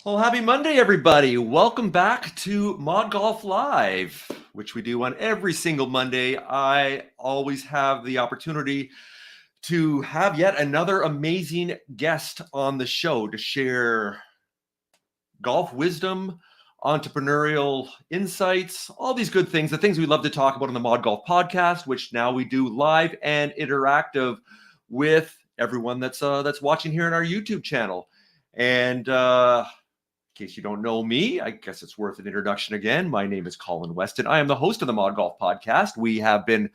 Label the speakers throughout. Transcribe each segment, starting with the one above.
Speaker 1: Well, happy Monday, everybody. Welcome back to ModGolf Live, which we do on every single Monday. I always have the opportunity to have yet another amazing guest on the show to share golf wisdom, entrepreneurial insights, all these good things, the things we love to talk about on the ModGolf podcast, which now we do live and interactive with everyone that's watching here on our YouTube channel. And in case you don't know me, I guess it's worth an introduction again. My name is Colin Weston. I am the host of the ModGolf podcast. We have been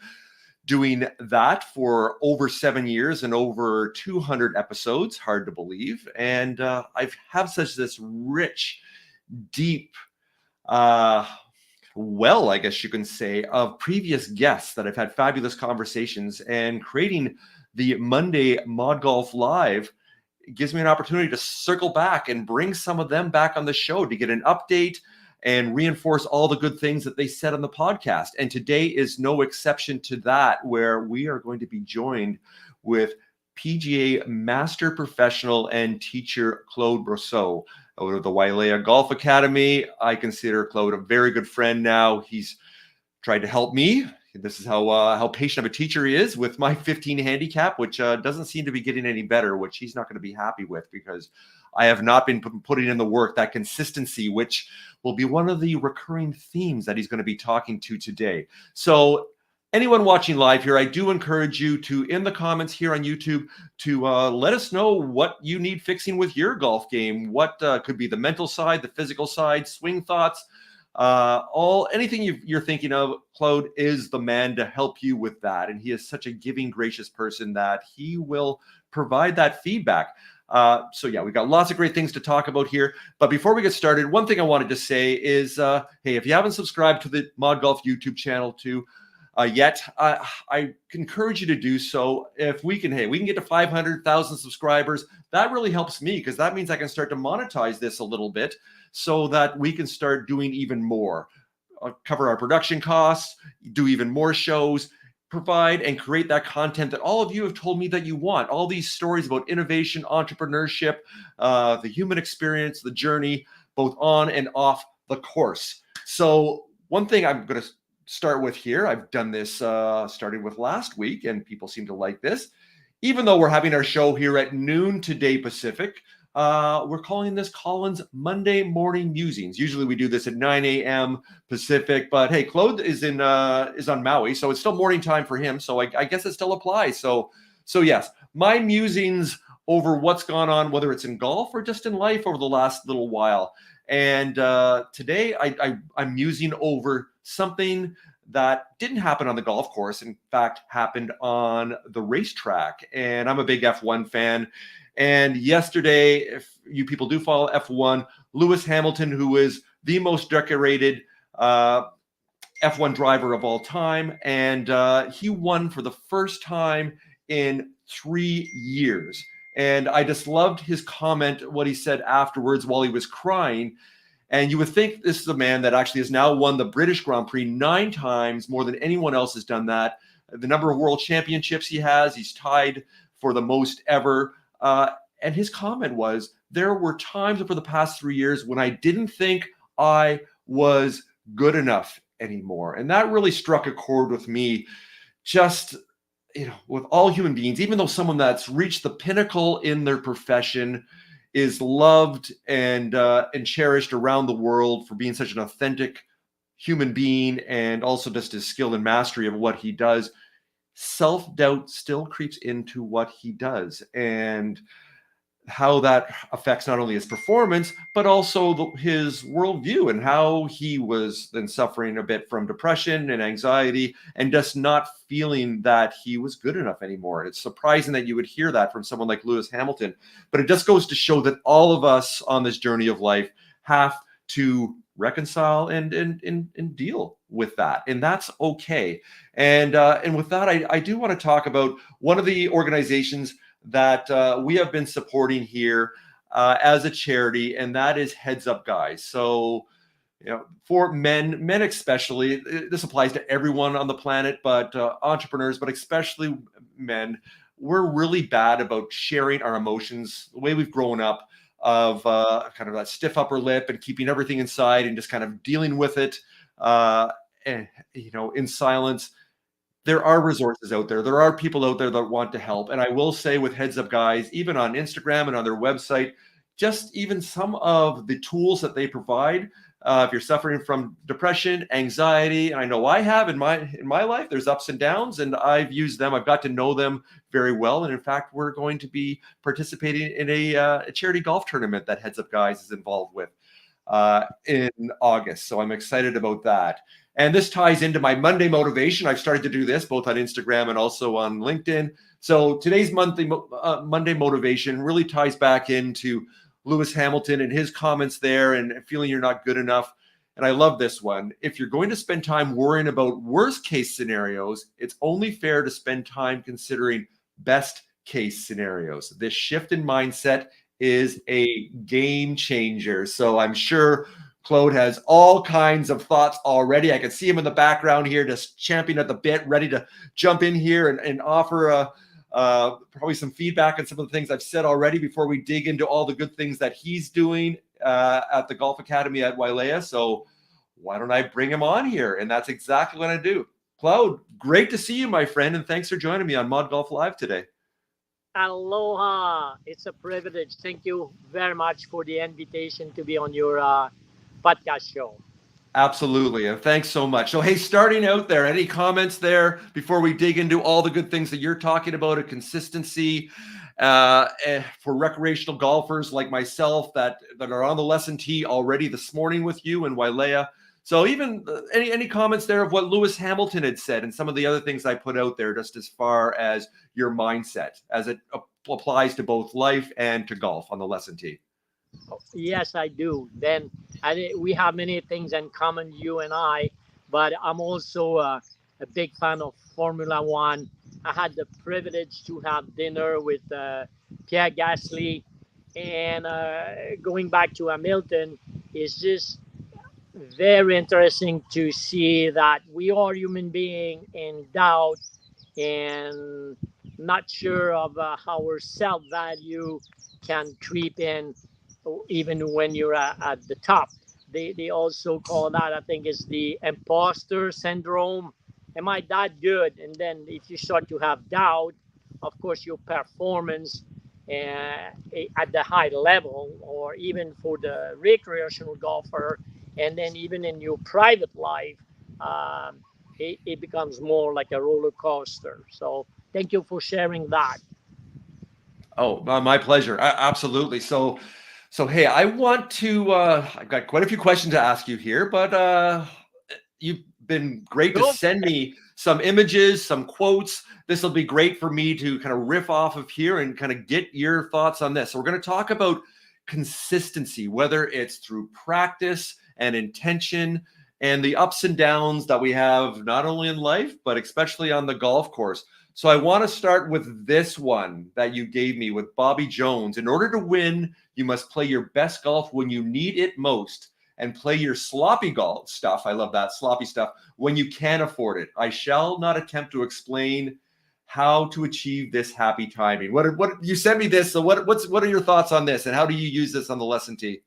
Speaker 1: doing that for over 7 years and over 200 episodes. Hard to believe. And I have such this rich, deep, well, I guess you can say, of previous guests that I've had fabulous conversations, and creating the Monday ModGolf Live gives me an opportunity to circle back and bring some of them back on the show to get an update and reinforce all the good things that they said on the podcast. And today is no exception to that, where we are going to be joined with PGA Master Professional and teacher Claude Brousseau out of the Wailea Golf Academy. I consider Claude a very good friend now. He's tried to help me. This is how patient of a teacher he is with my 15 handicap, which doesn't seem to be getting any better, which he's not going to be happy with because I have not been putting in the work, that consistency, which will be one of the recurring themes that he's going to be talking to today. So anyone watching live here, I do encourage you to, in the comments here on YouTube, to let us know what you need fixing with your golf game. What could be the mental side, the physical side, swing thoughts, anything you're thinking of. Claude is the man to help you with that, and he is such a giving, gracious person that he will provide that feedback. So yeah, we've got lots of great things to talk about here. But before we get started, one thing I wanted to say is, hey, if you haven't subscribed to the ModGolf YouTube channel too yet, I encourage you to do so. If we can, we can get to 500,000 subscribers. That really helps me, because that means I can start to monetize this a little bit, so that we can start doing even more, cover our production costs, do even more shows, provide and create that content that all of you have told me that you want. All these stories about innovation, entrepreneurship, the human experience, the journey, both on and off the course. So one thing I'm going to start with here, I've done this starting with last week, and people seem to like this. Even though we're having our show here at noon today Pacific, we're calling this Colin's Monday Morning Musings. Usually we do this at 9 a.m. Pacific, but hey, Claude is on Maui, so it's still morning time for him. So I guess it still applies. So yes, my musings over what's gone on, whether it's in golf or just in life over the last little while. And today I'm musing over something that didn't happen on the golf course. In fact, happened on the racetrack. And I'm a big F1 fan. And yesterday, if you people do follow F1, Lewis Hamilton, who is the most decorated F1 driver of all time, and he won for the first time in 3 years. And I just loved his comment, what he said afterwards while he was crying. And you would think this is a man that actually has now won the British Grand Prix 9 times, more than anyone else has done that. The number of world championships he has, he's tied for the most ever. And his comment was, there were times over the past 3 years when I didn't think I was good enough anymore. And that really struck a chord with me. Just, with all human beings, even though someone that's reached the pinnacle in their profession is loved and cherished around the world for being such an authentic human being, and also just his skill and mastery of what he does, self-doubt still creeps into what he does, and how that affects not only his performance, but also his worldview, and how he was then suffering a bit from depression and anxiety and just not feeling that he was good enough anymore. And it's surprising that you would hear that from someone like Lewis Hamilton, but it just goes to show that all of us on this journey of life have to reconcile and deal with that, and that's okay. And with that, I do want to talk about one of the organizations that we have been supporting here as a charity, and that is Heads Up Guys. So, for men especially, this applies to everyone on the planet, but entrepreneurs, but especially men, we're really bad about sharing our emotions. The way we've grown up, of kind of that stiff upper lip and keeping everything inside and just kind of dealing with it, and, in silence. There are resources out there. There are people out there that want to help. And I will say with Heads Up Guys, even on Instagram and on their website, just even some of the tools that they provide. If you're suffering from depression, anxiety, and I know I have in my life, there's ups and downs, and I've used them. I've got to know them very well. And in fact, we're going to be participating in a charity golf tournament that Heads Up Guys is involved with in August. So I'm excited about that. And this ties into my Monday motivation. I've started to do this both on Instagram and also on LinkedIn. So today's Monday motivation really ties back into Lewis Hamilton and his comments there and feeling you're not good enough. And I love this one. If you're going to spend time worrying about worst case scenarios, it's only fair to spend time considering best case scenarios. This shift in mindset is a game changer. So I'm sure Claude has all kinds of thoughts already. I can see him in the background here, just champing at the bit, ready to jump in here and offer probably some feedback on some of the things I've said already before we dig into all the good things that he's doing at the Golf Academy at Wailea. So why don't I bring him on here? And that's exactly what I do. Claude, great to see you, my friend, and thanks for joining me on ModGolf Live today.
Speaker 2: Aloha. It's a privilege. Thank you very much for the invitation to be on your podcast show.
Speaker 1: Absolutely. And thanks so much. So, hey, starting out there, any comments there before we dig into all the good things that you're talking about, a consistency for recreational golfers like myself that are on the lesson tee already this morning with you in Wailea. So even any comments there of what Lewis Hamilton had said and some of the other things I put out there, just as far as your mindset as it applies to both life and to golf on the lesson tee?
Speaker 2: Yes, I do. Then we have many things in common, you and I, but I'm also a big fan of Formula One. I had the privilege to have dinner with Pierre Gasly, and going back to Hamilton is just very interesting to see that we are human beings in doubt and not sure of how our self-value can creep in even when you're at the top. They also call that, I think, is the imposter syndrome. Am I that good? And then if you start to have doubt, of course, your performance at the high level, or even for the recreational golfer, and then even in your private life, it becomes more like a roller coaster. So thank you for sharing that.
Speaker 1: Oh, my pleasure. Absolutely. So hey, I want to. I've got quite a few questions to ask you here, but you've been great to
Speaker 2: Go.
Speaker 1: send me some images, some quotes. This will be great for me to kind of riff off of here and kind of get your thoughts on this. So we're going to talk about consistency, whether it's through practice and intention and the ups and downs that we have not only in life, but especially on the golf course. So I want to start with this one that you gave me with Bobby Jones. In order to win, you must play your best golf when you need it most and play your sloppy golf stuff. I love that, sloppy stuff, when you can afford it. I shall not attempt to explain how to achieve this happy timing. What you sent me this, so what are your thoughts on this, and how do you use this on the lesson tee?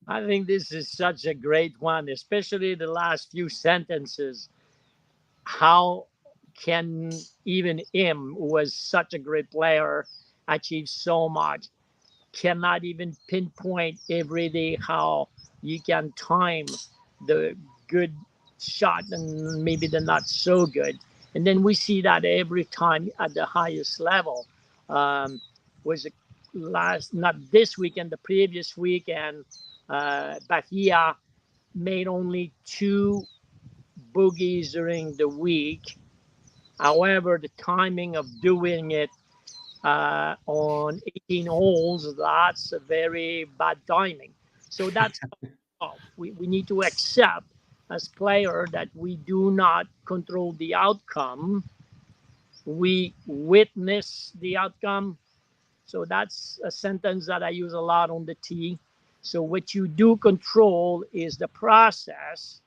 Speaker 2: I think this is such a great one, especially the last few sentences. How can even him, who was such a great player, achieve so much? Cannot even pinpoint every day how you can time the good shot and maybe the not so good. And then we see that every time at the highest level. Was it last, not this weekend, the previous weekend, Bahia made only 2 boogies during the week. However, the timing of doing it on 18 holes, that's a very bad timing. So that's we need to accept as player that we do not control the outcome. We witness the outcome. So that's a sentence that I use a lot on the tee. So what you do control is the process,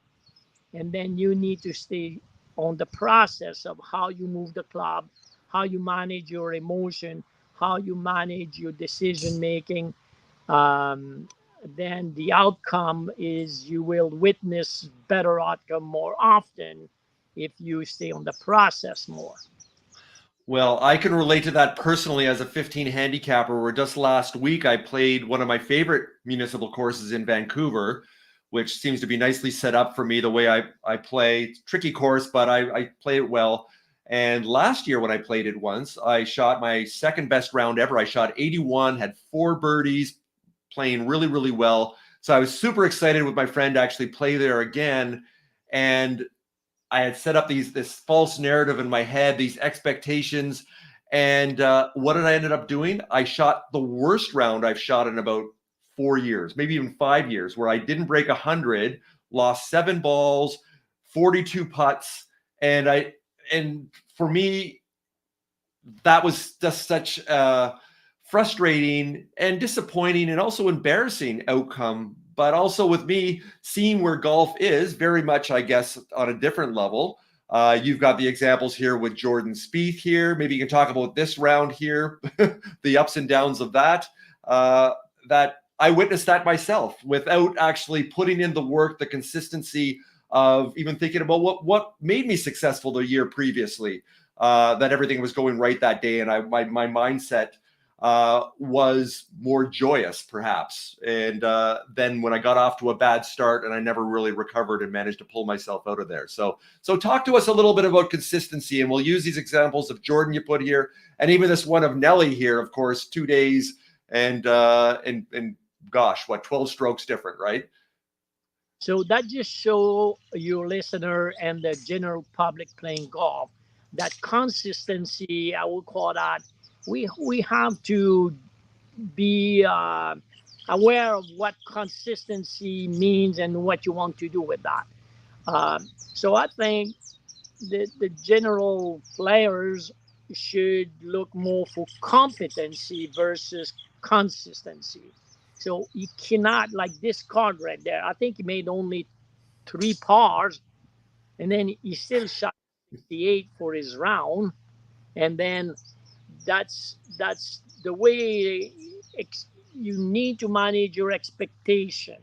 Speaker 2: and then you need to stay on the process of how you move the club, how you manage your emotion, how you manage your decision making, um, then the outcome is you will witness better outcome more often if you stay on the process more.
Speaker 1: Well, I can relate to that personally as a 15 handicapper, where just last week I played one of my favorite municipal courses in Vancouver, which seems to be nicely set up for me the way I play. It's a tricky course, but I play it well. And last year when I played it once, I shot my second best round ever. I shot 81, had 4 birdies, playing really, really well. So I was super excited with my friend to actually play there again. And I had set up this false narrative in my head, these expectations. And what did I ended up doing? I shot the worst round I've shot in about 4 years, maybe even 5 years, where I didn't break 100, lost 7 balls, 42 putts. And for me, that was just such a frustrating and disappointing and also embarrassing outcome. But also with me seeing where golf is very much, I guess, on a different level. You've got the examples here with Jordan Spieth here. Maybe you can talk about this round here, the ups and downs of that. That I witnessed that myself without actually putting in the work, the consistency of even thinking about what made me successful the year previously. That everything was going right that day, and my mindset was more joyous, perhaps. And then when I got off to a bad start, and I never really recovered and managed to pull myself out of there. So talk to us a little bit about consistency, and we'll use these examples of Jordan you put here, and even this one of Nelly here, of course, 2 days and gosh, what, 12 strokes different, right?
Speaker 2: So that just show your listener and the general public playing golf that consistency, I would call that, we have to be aware of what consistency means and what you want to do with that. So I think the general players should look more for competency versus consistency. So you cannot, like this card right there, I think he made only 3 pars, and then he still shot 68 for his round. And then that's the way you need to manage your expectation.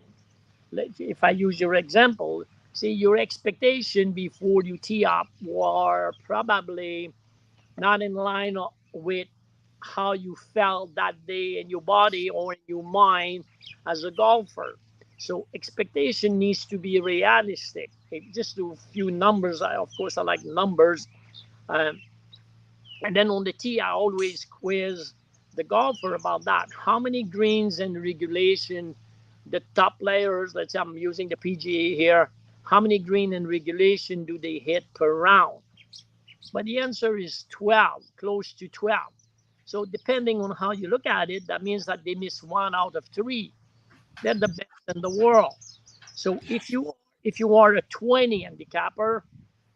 Speaker 2: If I use your example, see, your expectation before you tee up were probably not in line with how you felt that day in your body or in your mind as a golfer. So expectation needs to be realistic. Just do a few numbers. Of course, I like numbers. Um, and then on the tee, I always quiz the golfer about that. How many greens in regulation the top players, let's say I'm using the PGA here, how many green in regulation do they hit per round? But the answer is 12, close to 12. So depending on how you look at it, that means that they miss 1 out of 3. They're the best in the world. So if you are a 20 handicapper,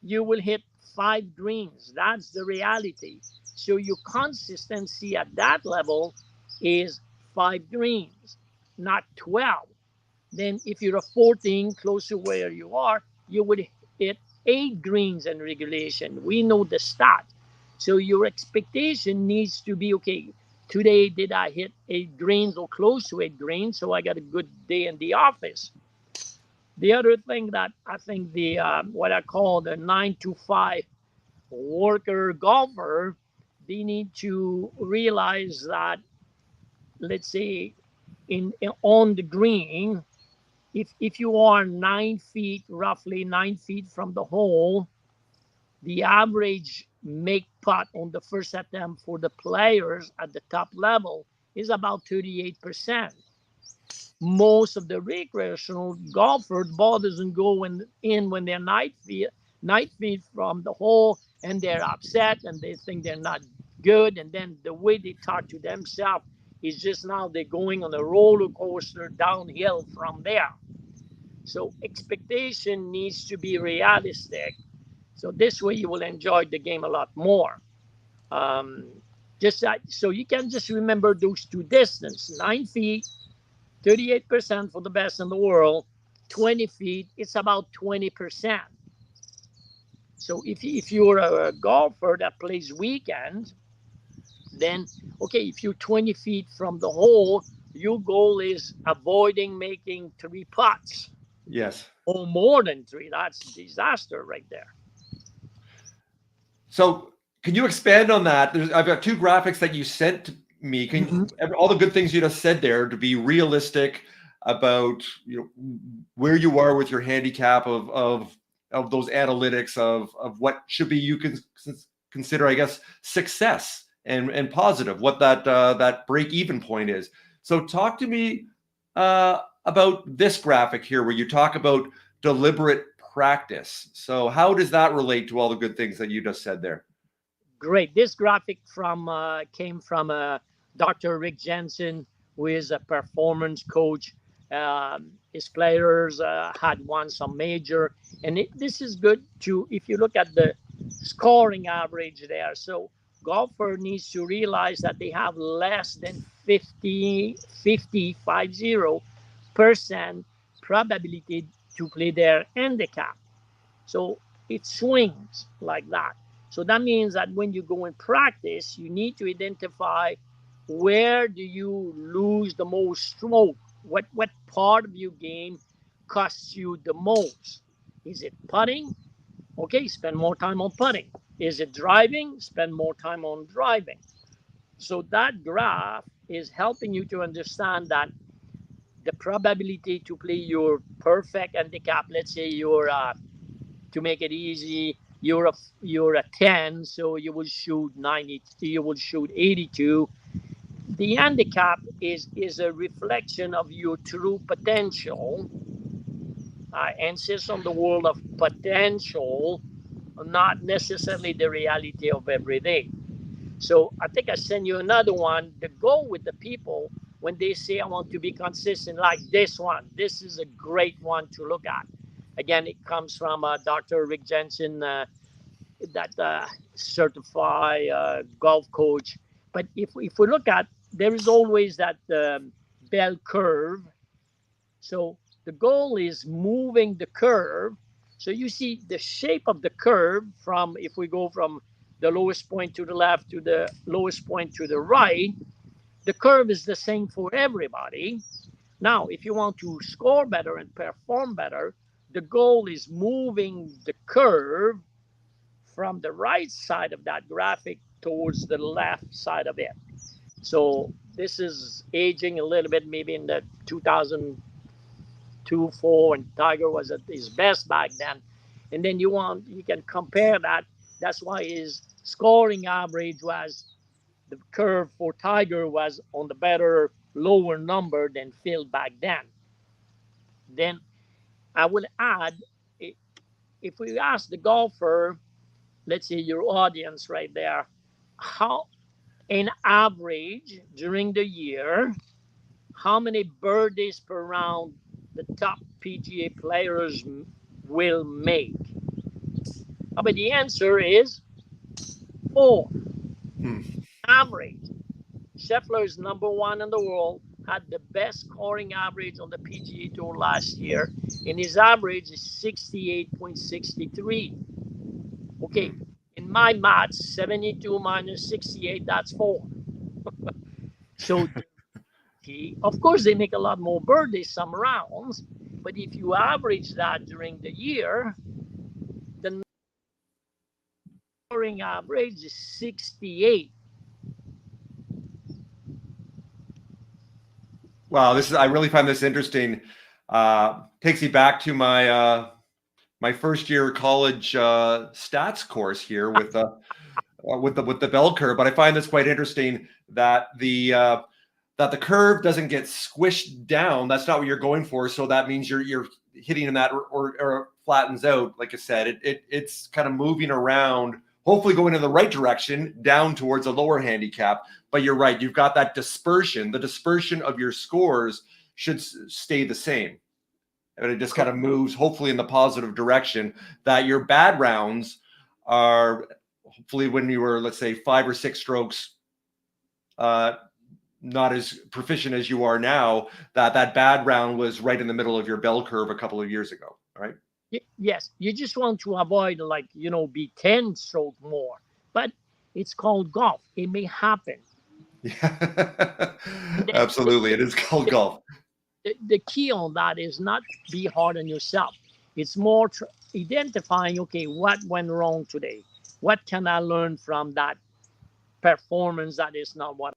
Speaker 2: you will hit 5 greens. That's the reality. So your consistency at that level is 5 greens, not 12. Then if you're a 14, close to where you are, you would hit 8 greens in regulation. We know the stat. So your expectation needs to be, okay, today did I hit 8 greens or close to 8 greens, so I got a good day in the office. The other thing that I think the what I call the 9 to 5 worker golfer, they need to realize that, let's say, on the green, if you are 9 feet, roughly 9 feet from the hole, the average make putt on the first attempt for the players at the top level is about 38%. Most of the recreational golfers, the ball doesn't go in when they're 9 feet from the hole, and they're upset and they think they're not good. And then the way they talk to themselves is just now they're going on a roller coaster downhill from there. So expectation needs to be realistic. So this way you will enjoy the game a lot more. So you can just remember those 2 distances: 9 feet, 38% for the best in the world. 20 feet, it's about 20%. So if you're a golfer that plays weekend, then okay, if you're 20 feet from the hole, your goal is avoiding making 3 putts
Speaker 1: Yes.
Speaker 2: or more than 3. That's disaster right there.
Speaker 1: So can you expand on that? I've got 2 graphics that you sent to me. All the good things you just said there, to be realistic about, you know, where you are with your handicap of those analytics of what should be you can consider, I guess, success and positive, what that break even point is. So talk to me about this graphic here, where you talk about deliberate practice. So how does that relate to all the good things that you just said there?
Speaker 2: Great. This graphic came from Dr. Rick Jensen, who is a performance coach. His players had won some major, and this is good too if you look at the scoring average there. So golfer needs to realize that they have less than 50% probability to play their handicap. So it swings like that. So that means that when you go in practice, you need to identify where do you lose the most stroke? What part of your game costs you the most? Is it putting? Okay, spend more time on putting. Is it driving? Spend more time on driving. So that graph is helping you to understand that the probability to play your perfect handicap, let's say you're to make it easy, you're a 10, so you will shoot 90, you will shoot 82. The handicap is a reflection of your true potential. I insist on the word of potential, not necessarily the reality of every day. So I think I send you another one. The goal with the people when they say I want to be consistent, like this one, this is a great one to look at. Again, it comes from Dr. Rick Jensen, that certified golf coach. But if we look at, there is always that bell curve. So the goal is moving the curve. So you see the shape of the curve from, if we go from the lowest point to the left to the lowest point to the right, the curve is the same for everybody. Now, if you want to score better and perform better, the goal is moving the curve from the right side of that graphic towards the left side of it. So this is aging a little bit, maybe in the 2002, 4, and Tiger was at his best back then. And then you can compare that. That's why his scoring average was, the curve for Tiger was on the better lower number than Phil back then. Then I will add, if we ask the golfer, let's say your audience right there, how, in average during the year, how many birdies per round the top PGA players will make? But the answer is 4. Average. Scheffler is number 1 in the world, had the best scoring average on the PGA Tour last year, and his average is 68.63. Okay, in my maths, 72 minus 68, that's 4. So, of course, they make a lot more birdies some rounds, but if you average that during the year, the scoring average is 68.
Speaker 1: Wow, I really find this interesting. Takes me back to my my first year college stats course here with the bell curve. But I find this quite interesting that the curve doesn't get squished down. That's not what you're going for. So that means you're hitting in that or flattens out. Like I said, it's kind of moving around, hopefully going in the right direction, down towards a lower handicap. But you're right. You've got that dispersion. The dispersion of your scores should stay the same. And it just kind of moves, hopefully, in the positive direction, that your bad rounds are, hopefully, when you were, let's say, 5 or 6 strokes not as proficient as you are now, that bad round was right in the middle of your bell curve a couple of years ago, right?
Speaker 2: Yes, you just want to avoid, like, be 10 stroke more. But it's called golf. It may happen.
Speaker 1: Yeah. Absolutely. It is called golf.
Speaker 2: The key on that is not be hard on yourself. It's more identifying, okay, what went wrong today? What can I learn from that performance that is not what?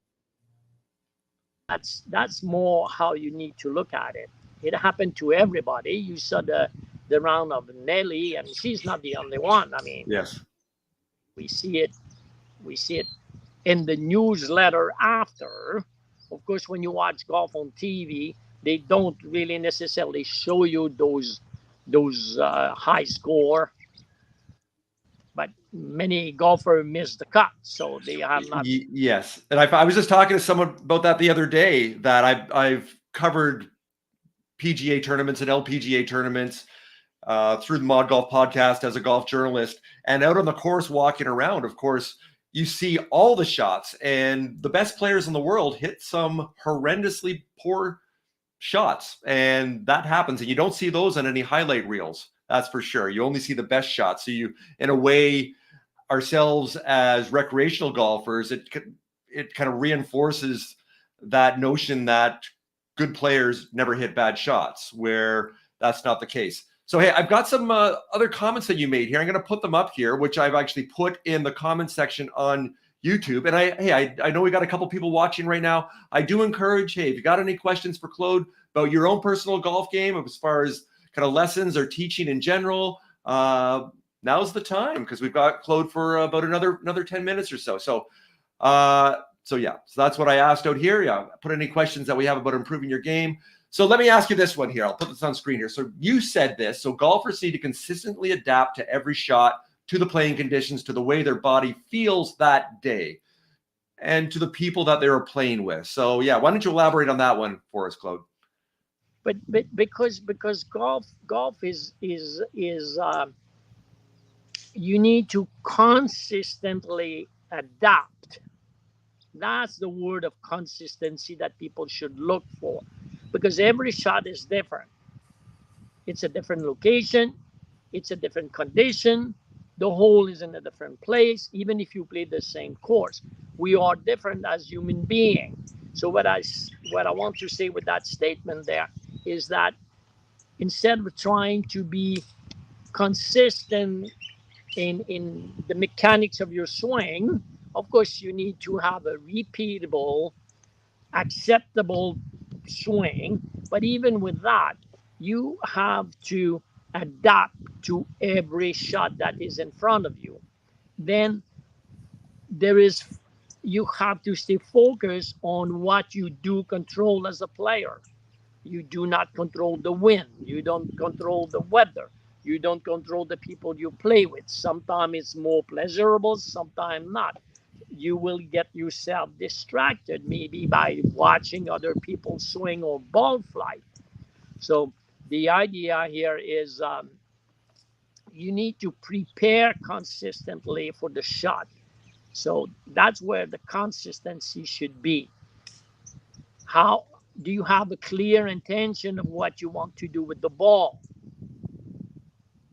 Speaker 2: That's more how you need to look at it. It happened to everybody. You saw the round of Nelly, and she's not the only one. I mean,
Speaker 1: Yes.
Speaker 2: we see it. We see it in the newsletter after. Of course, when you watch golf on TV, they don't really necessarily show you those high score, but many golfers miss the cut, so they have not.
Speaker 1: Yes. And I was just talking to someone about that the other day, that I've covered PGA tournaments and LPGA tournaments through the ModGolf podcast as a golf journalist, and out on the course walking around, of course, you see all the shots, and the best players in the world hit some horrendously poor shots, and that happens, and you don't see those on any highlight reels. That's for sure. You only see the best shots. So you, in a way, ourselves as recreational golfers, it kind of reinforces that notion that good players never hit bad shots, where that's not the case. So, hey, I've got some other comments that you made here. I'm going to put them up here, which I've actually put in the comment section on YouTube. And I know we got a couple people watching right now. I do encourage, hey, if you got any questions for Claude about your own personal golf game, as far as kind of lessons or teaching in general, now's the time, because we've got Claude for about another 10 minutes or so. So yeah, so that's what I asked out here. Yeah, put any questions that we have about improving your game. So let me ask you this one here. I'll put this on screen here. So you said this. So golfers need to consistently adapt to every shot, to the playing conditions, to the way their body feels that day, and to the people that they were playing with. So yeah, why don't you elaborate on that one for us, Claude?
Speaker 2: But because golf is you need to consistently adapt. That's the word of consistency that people should look for, because every shot is different. It's a different location. It's a different condition. The hole is in a different place. Even if you play the same course, we are different as human beings. So what I want to say with that statement there is that instead of trying to be consistent in the mechanics of your swing, of course, you need to have a repeatable, acceptable swing. But even with that, you have to adapt to every shot that is in front of you. Then you have to stay focused on what you do control as a player. You do not control the wind. You don't control the weather. You don't control the people you play with. Sometimes it's more pleasurable, sometimes not. You will get yourself distracted maybe by watching other people swing or ball flight. So the idea here is you need to prepare consistently for the shot. So that's where the consistency should be. How do you have a clear intention of what you want to do with the ball?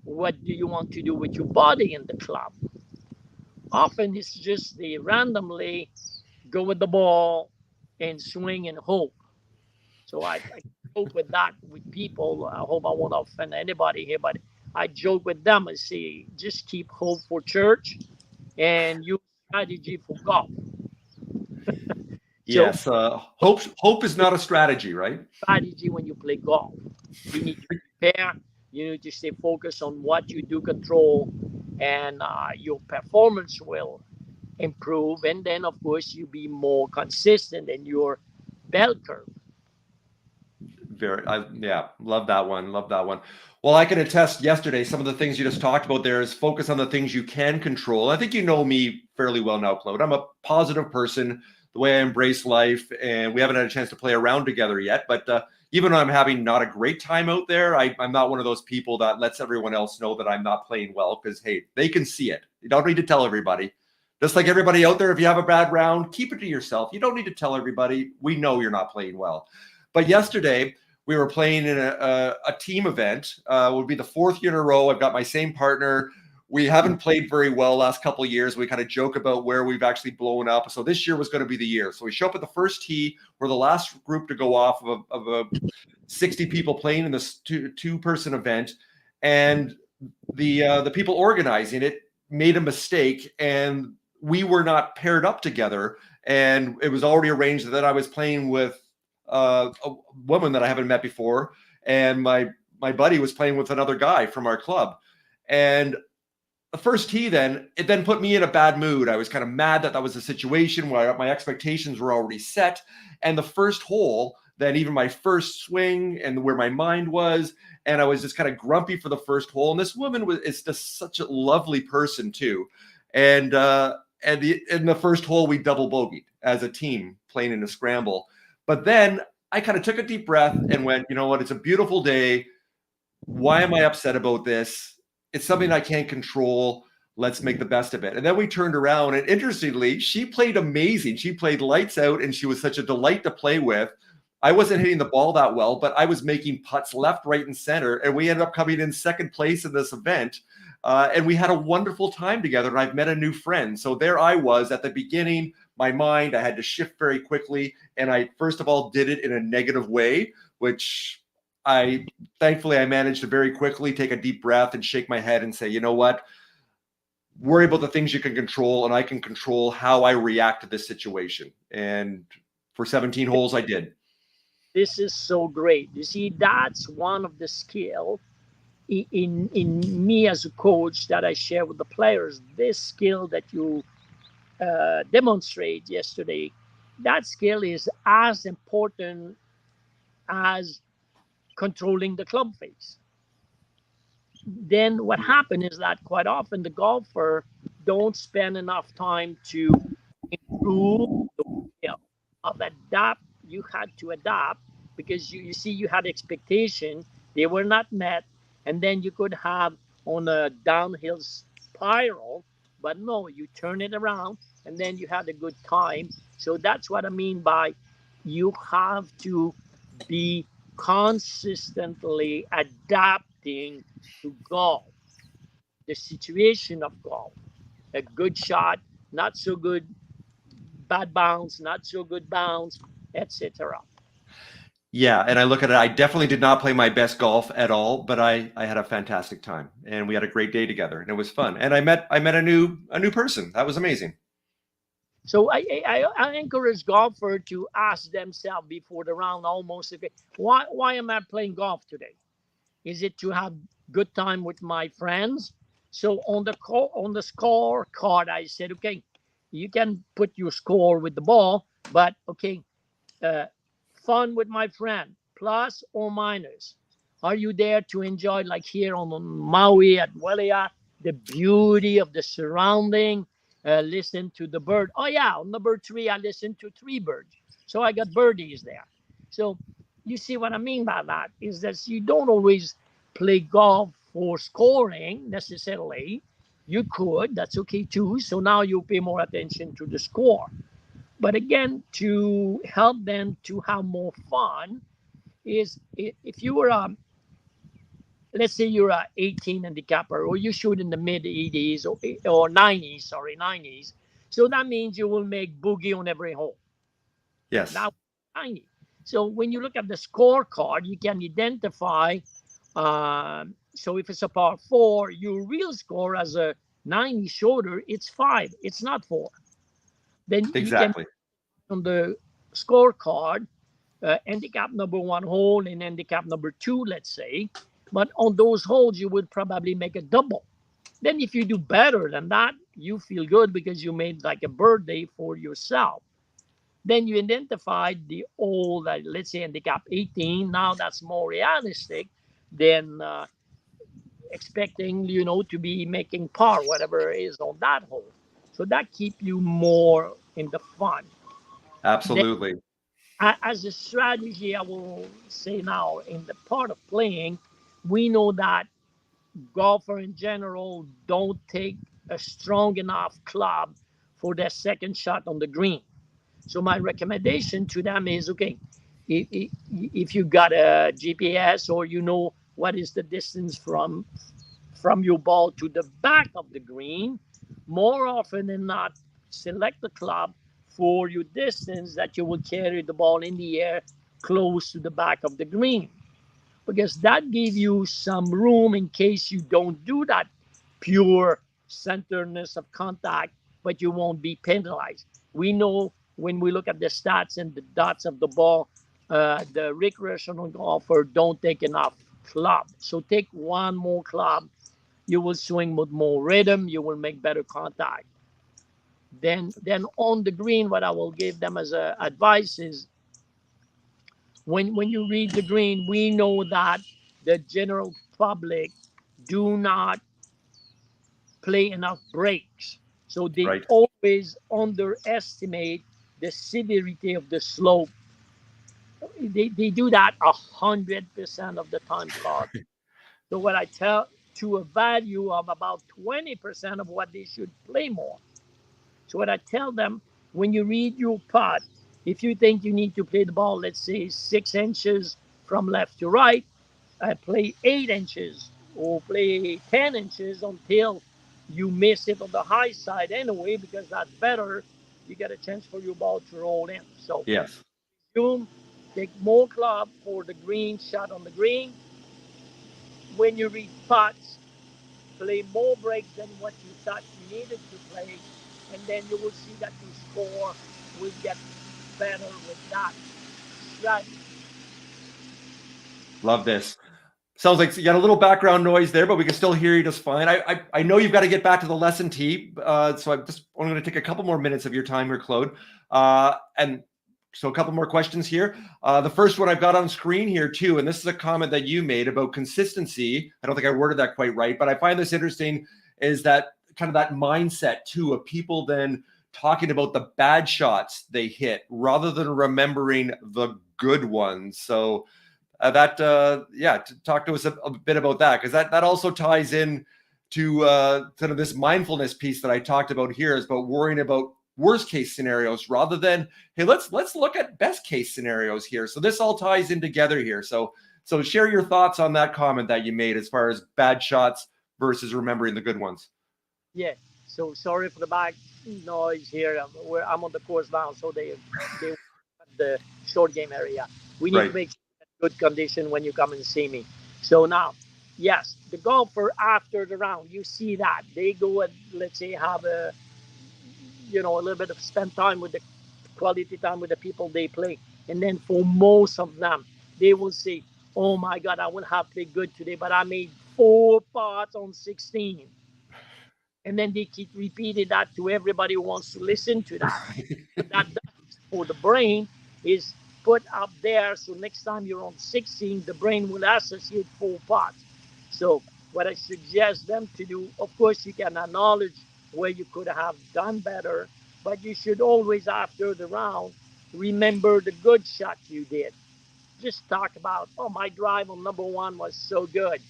Speaker 2: What do you want to do with your body in the club? Often it's just they randomly go with the ball and swing and hope. So I joke with that with people. I hope I won't offend anybody here, but I joke with them and say, just keep hope for church and use strategy for golf.
Speaker 1: Yes, hope is not a strategy, right?
Speaker 2: Strategy when you play golf. You need to prepare. You need to stay focused on what you do control, and your performance will improve. And then, of course, you be more consistent in your bell curve.
Speaker 1: Love that one. Love that one. Well, I can attest yesterday, some of the things you just talked about there is focus on the things you can control. I think you know me fairly well now, Claude. I'm a positive person, the way I embrace life, and we haven't had a chance to play around together yet. But even though I'm having not a great time out there, I'm not one of those people that lets everyone else know that I'm not playing well, because, hey, they can see it. You don't need to tell everybody. Just like everybody out there, if you have a bad round, keep it to yourself. You don't need to tell everybody. We know you're not playing well. But yesterday, we were playing in a team event. It would be the fourth year in a row. I've got my same partner. we haven't played very well last couple of years. We kind of joke about where we've actually blown up. So this year was going to be the year. So we show up at the first tee. We're the last group to go off of a 60 people playing in this two-person event. And the people organizing it made a mistake, and we were not paired up together. And it was already arranged that I was playing with a woman that I haven't met before, and my buddy was playing with another guy from our club. And the first tee, it then put me in a bad mood. I was kind of mad that was a situation where my expectations were already set. And the first hole, then even my first swing and where my mind was, and I was just kind of grumpy for the first hole. And this woman is just such a lovely person too. And in the first hole, we double bogeyed as a team playing in a scramble. But then I kind of took a deep breath and went, you know what? It's a beautiful day. Why am I upset about this? It's something I can't control. Let's make the best of it. And then we turned around, and interestingly, she played amazing. She played lights out, and she was such a delight to play with. I wasn't hitting the ball that well, but I was making putts left, right, and center. And we ended up coming in second place in this event. And we had a wonderful time together, and I've met a new friend. So there I was at the beginning, my mind, I had to shift very quickly. And I, first of all, did it in a negative way, which thankfully I managed to very quickly take a deep breath and shake my head and say, you know what? Worry about the things you can control, and I can control how I react to this situation. And for 17 holes, I did.
Speaker 2: This is so great. You see, that's one of the skill in me as a coach that I share with the players. This skill that you demonstrate yesterday, that skill is as important as controlling the club face. Then what happens is that quite often the golfer don't spend enough time to improve the skill of adapt. You had to adapt because you see you had expectation, they were not met, and then you could have on a downhill spiral, but no, you turn it around and then you had a good time. So that's what I mean by you have to be consistently adapting to golf, the situation of golf, a good shot, not so good, bad bounce, not so good bounce, etc.
Speaker 1: Yeah, and I look at it, I definitely did not play my best golf at all, but I had a fantastic time, and we had a great day together, and it was fun. And I met a new person. That was amazing.
Speaker 2: So I encourage golfer to ask themselves before the round almost, okay, why am I playing golf today? Is it to have good time with my friends? So on the score card, I said, okay, you can put your score with the ball, but okay, fun with my friend, plus or minus. Are you there to enjoy, like here on Maui at Wailea, the beauty of the surrounding? Listen to the bird. Oh yeah, on number 3, I listened to 3 birds. So I got birdies there. So you see what I mean by that is that you don't always play golf for scoring necessarily. You could, that's okay too. So now you pay more attention to the score. But again, to help them to have more fun is if you were let's say you're a 18 handicapper, or you shoot in the mid 80s or 90s. So that means you will make boogie on every hole.
Speaker 1: Yes.
Speaker 2: Now 90. So when you look at the scorecard, you can identify. So if it's a par 4, your real score as a 90 shoulder, it's 5. It's not 4. Then
Speaker 1: exactly
Speaker 2: you can on the scorecard, handicap number 1 hole and handicap number 2, let's say. But on those holes, you would probably make a double. Then if you do better than that, you feel good because you made like a birthday for yourself. Then you identified the hole that, let's say, handicap 18. Now that's more realistic than expecting, to be making par, whatever it is on that hole. So that keep you more in the fun.
Speaker 1: Absolutely.
Speaker 2: Then, as a strategy, I will say now, in the part of playing, we know that golfer in general don't take a strong enough club for their second shot on the green. So my recommendation to them is, okay, if you got a GPS or you know what is the distance from from your ball to the back of the green, more often than not, select the club for your distance that you will carry the ball in the air close to the back of the green, because that gives you some room in case you don't do that pure centeredness of contact, but you won't be penalized. We know when we look at the stats and the dots of the ball, the recreational golfer don't take enough club. So take one more club. You will swing with more rhythm. You will make better contact. Then on the green, what I will give them as a advice is when you read the green, we know that the general public do not play enough breaks. So they
Speaker 1: Right.
Speaker 2: always underestimate the severity of the slope. They do that 100% of the time, Claude. So what I tell to a value of about 20% of what they should play more. So what I tell them, when you read your putt, if you think you need to play the ball, let's say 6 inches from left to right, play 8 inches or play 10 inches until you miss it on the high side anyway, because that's better. You get a chance for your ball to roll in. So
Speaker 1: Yes.
Speaker 2: zoom, take more club for the green shot on the green. When you read putts, play more breaks than what you thought you needed to play, and then you will see that your score will get better with that strategy.
Speaker 1: Love this. Sounds like you got a little background noise there, but we can still hear you just fine. I know you've got to get back to the lesson tee, so I'm going to take a couple more minutes of your time here, Claude. And so a couple more questions here. The first one I've got on screen here too, and this is a comment that you made about consistency. I don't think I worded that quite right, but I find this interesting, is that kind of that mindset too of people then talking about the bad shots they hit rather than remembering the good ones. So talk to us a bit about that, because that also ties in to kind of this mindfulness piece that I talked about here, is about worrying about worst case scenarios rather than, hey, let's look at best case scenarios here. So this all ties in together here. So share your thoughts on that comment that you made as far as bad shots versus remembering the good ones.
Speaker 2: Yeah. So sorry for the back noise here. I'm on the course now, so they the short game area. We need
Speaker 1: Right.
Speaker 2: to make sure good condition when you come and see me. So now, yes, the golfer after the round, you see that they go and let's say have a little bit of spend time with the quality time with the people they play, and then for most of them, they will say, "Oh my God, I would have played good today, but I made 4 putts on 16." And then they keep repeating that to everybody who wants to listen to that. But that does for the brain is put up there, so next time you're on 16, the brain will associate 4 putts. So what I suggest them to do, of course, you can acknowledge where you could have done better, but you should always, after the round, remember the good shot you did. Just talk about, oh, my drive on number 1 was so good.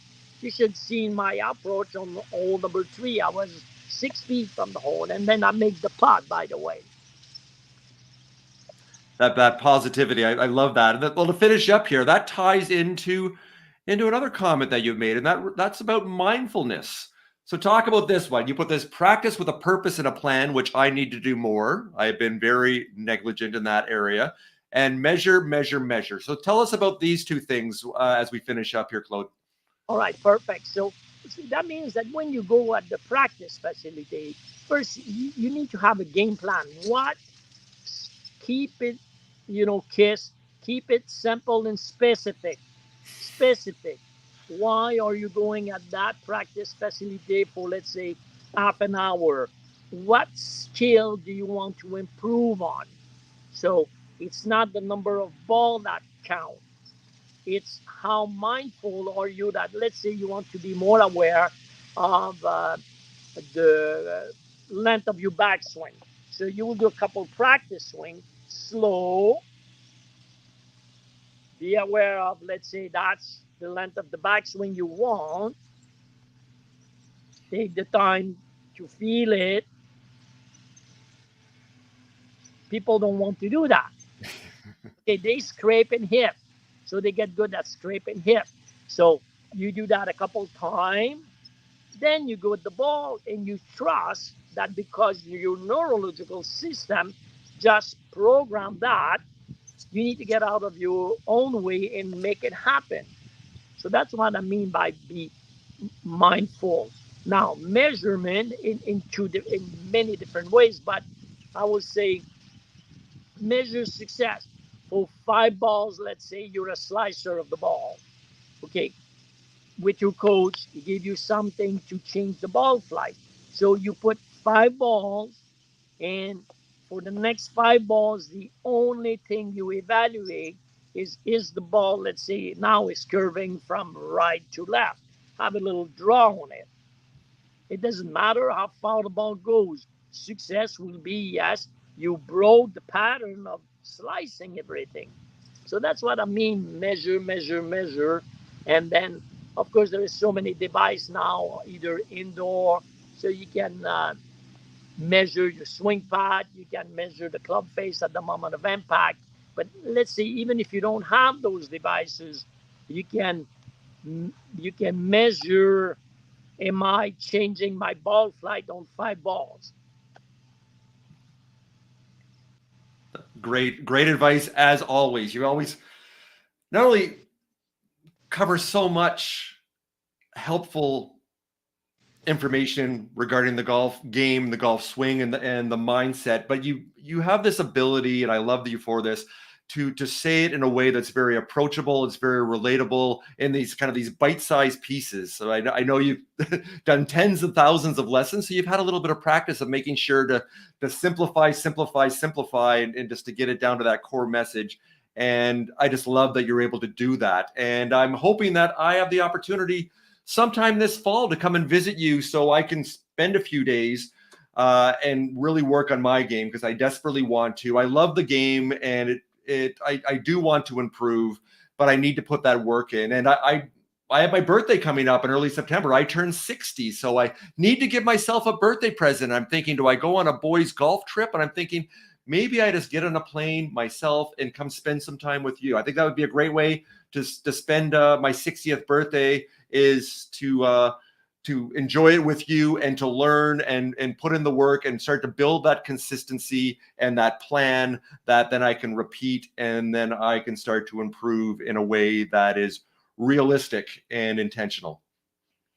Speaker 2: You should see my approach on hole number 3. I was 6 feet from the hole, and then I made the putt, by the way.
Speaker 1: That positivity, I love that. And well, to finish up here, that ties into another comment that you've made, and that's about mindfulness. So talk about this one. You put this: practice with a purpose and a plan, which I need to do more. I have been very negligent in that area. And measure, measure, measure. So tell us about these two things as we finish up here, Claude.
Speaker 2: All right, perfect. So that means that when you go at the practice facility, first you need to have a game plan. What? Keep it, keep it simple and specific. Specific. Why are you going at that practice facility for, let's say, half an hour? What skill do you want to improve on? So it's not the number of ball that count. It's how mindful are you that, let's say, you want to be more aware of the length of your backswing. So you will do a couple practice swing, slow, be aware of, let's say, that's the length of the backswing you want. Take the time to feel it. People don't want to do that. Okay, they scrape and hit. So they get good at scrape and hit. So you do that a couple times. Then you go with the ball and you trust that because your neurological system just programmed that, you need to get out of your own way and make it happen. So that's what I mean by be mindful. Now, measurement in many different ways, but I would say measure success. For 5 balls, let's say you're a slicer of the ball. Okay, with your coach, he gave you something to change the ball flight. So you put 5 balls, and for the next 5 balls, the only thing you evaluate is the ball, let's say now is curving from right to left. Have a little draw on it. It doesn't matter how far the ball goes. Success will be, yes, you broke the pattern of slicing everything. So that's what I mean, measure, measure, measure. And then, of course, there is so many devices now, either indoor, so you can measure your swing pad, you can measure the club face at the moment of impact. But let's say even if you don't have those devices, you can you can measure, am I changing my ball flight on 5 balls?
Speaker 1: Great advice as always. You always not only cover so much helpful information regarding the golf game, the golf swing, and the mindset, but you have this ability, and I love you for this, to say it in a way that's very approachable, it's very relatable in these kind of these bite-sized pieces. So I know you've done tens of thousands of lessons, so you've had a little bit of practice of making sure to simplify, and just to get it down to that core message. And I just love that you're able to do that. And I'm hoping that I have the opportunity sometime this fall to come and visit you so I can spend a few days and really work on my game, because I desperately want to. I love the game, and I do want to improve, but I need to put that work in. And I have my birthday coming up in early September. I turn 60, so I need to give myself a birthday present. I'm thinking, do I go on a boys golf trip? And I'm thinking, maybe I just get on a plane myself and come spend some time with you. I think that would be a great way to spend my 60th birthday, is to enjoy it with you and to learn and put in the work and start to build that consistency and that plan that then I can repeat, and then I can start to improve in a way that is realistic and intentional.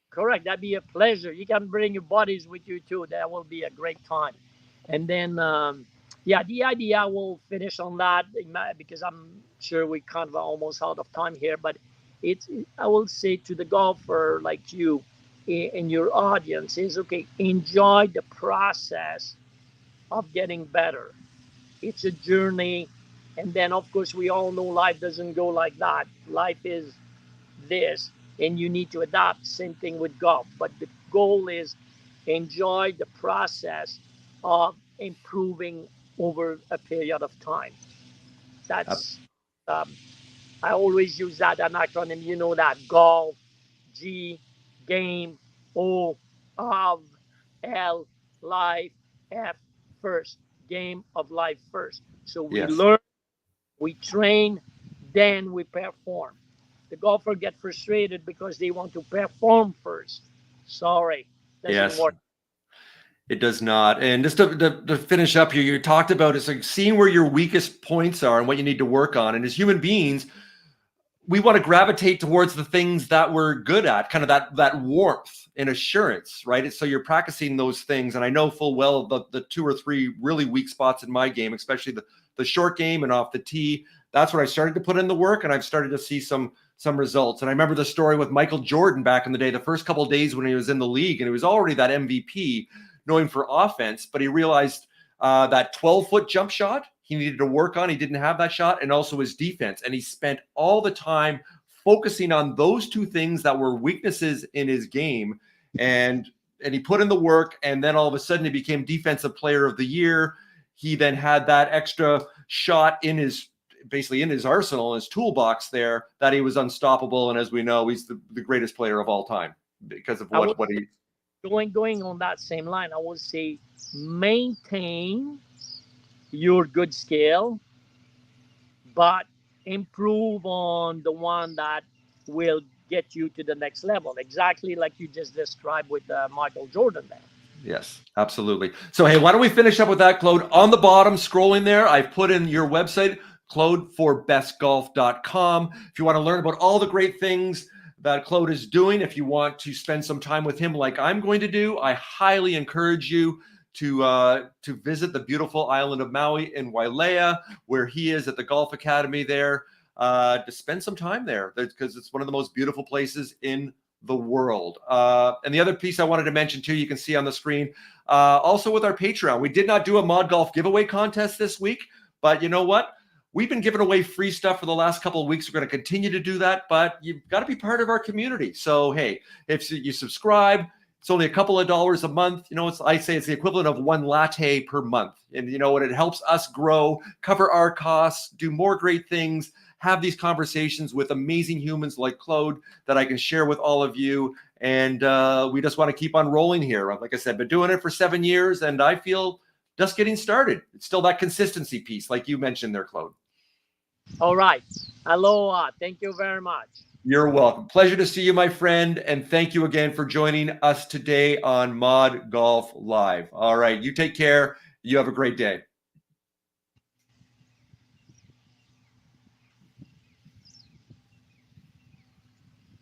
Speaker 2: Correct. That'd be a pleasure. You can bring your buddies with you too. That will be a great time. And then, yeah, the idea will finish on that because I'm sure we kind of almost out of time here. But it's, I will say to the golfer like you in your audience is, okay, enjoy the process of getting better. It's a journey. And then, of course, we all know life doesn't go like that. Life is this, and you need to adapt. Same thing with golf. But the goal is enjoy the process of improving over a period of time. That's um, I always use that an acronym. You know that golf, G, game, O, of, L, life, F, first. Game of life first. So we
Speaker 1: Yes.
Speaker 2: learn, we train, then we perform. The golfer get frustrated because they want to perform first. Sorry, doesn't
Speaker 1: Yes.
Speaker 2: work.
Speaker 1: It does not. And just to finish up here, you talked about it's like seeing where your weakest points are and what you need to work on. And as human beings, we want to gravitate towards the things that we're good at, kind of that warmth and assurance, right? And so you're practicing those things. And I know full well the 2 or 3 really weak spots in my game, especially the short game and off the tee. That's where I started to put in the work, and I've started to see some results. And I remember the story with Michael Jordan back in the day, the first couple of days when he was in the league, and he was already that MVP, knowing for offense, but he realized that 12-foot jump shot he needed to work on. He didn't have that shot, and also his defense. And he spent all the time focusing on those 2 things that were weaknesses in his game. And he put in the work, and then all of a sudden he became Defensive Player of the Year. He then had that extra shot in his arsenal, his toolbox there, that he was unstoppable. And as we know, he's the greatest player of all time because of what he...
Speaker 2: Going on that same line, I would say maintain your good skill, but improve on the one that will get you to the next level, exactly like you just described with Michael Jordan there.
Speaker 1: Yes, absolutely. So, hey, why don't we finish up with that, Claude? On the bottom, scrolling there, I've put in your website, claudeforbestgolf.com. If you want to learn about all the great things that Claude is doing, if you want to spend some time with him like I'm going to do, I highly encourage you to visit the beautiful island of Maui in Wailea, where he is at the Golf Academy there, to spend some time there, because it's one of the most beautiful places in the world. And the other piece I wanted to mention too, you can see on the screen, also with our Patreon, we did not do a ModGolf giveaway contest this week, but you know what? We've been giving away free stuff for the last couple of weeks. We're going to continue to do that, but you've got to be part of our community. So, hey, if you subscribe, it's only a couple of dollars a month. You know, I say it's the equivalent of one latte per month. And you know what? It helps us grow, cover our costs, do more great things, have these conversations with amazing humans like Claude that I can share with all of you. And we just want to keep on rolling here. Like I said, been doing it for 7 years, and I feel just getting started. It's still that consistency piece, like you mentioned there, Claude.
Speaker 2: All right. Aloha. Thank you very much.
Speaker 1: You're welcome. Pleasure to see you, my friend. And thank you again for joining us today on Mod Golf Live. All right. You take care. You have a great day.